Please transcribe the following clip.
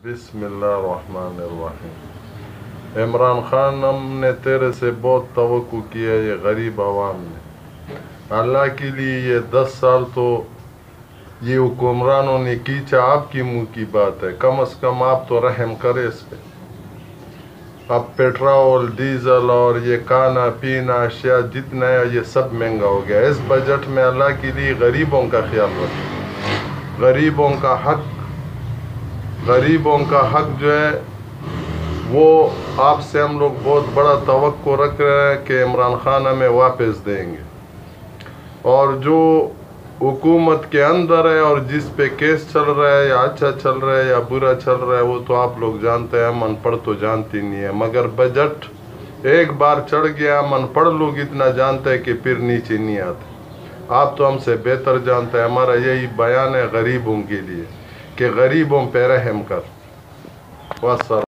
بسم اللہ الرحمن الرحیم۔ عمران خان، ہم نے تیرے سے بہت توقع کیا یہ غریب عوام نے۔ اللہ کے لیے یہ 10 سال تو یہ حکمرانوں نے کیچا، آپ کی منہ کی بات ہے، کم از کم آپ تو رحم کرے اس پہ۔ اب پیٹرول، ڈیزل اور یہ کھانا پینا اشیاء جتنا ہے یہ سب مہنگا ہو گیا۔ اس بجٹ میں اللہ کے لیے غریبوں کا خیال رکھیں۔ غریبوں کا حق جو ہے وہ آپ سے ہم لوگ بہت بڑا توقع رکھ رہے ہیں کہ عمران خان ہمیں واپس دیں گے، اور جو حکومت کے اندر ہے اور جس پہ کیس چل رہا ہے، یا اچھا چل رہا ہے یا برا چل رہا ہے، وہ تو آپ لوگ جانتے ہیں، ہم ان پڑھ تو جانتی نہیں ہے، مگر بجٹ ایک بار چڑھ گیا، ہم ان پڑھ لوگ اتنا جانتے ہیں کہ پھر نیچے نہیں آتے۔ آپ تو ہم سے بہتر جانتے ہیں، ہمارا یہی بیان ہے غریبوں کے لیے کہ غریبوں پہ رحم کر۔ والسلام۔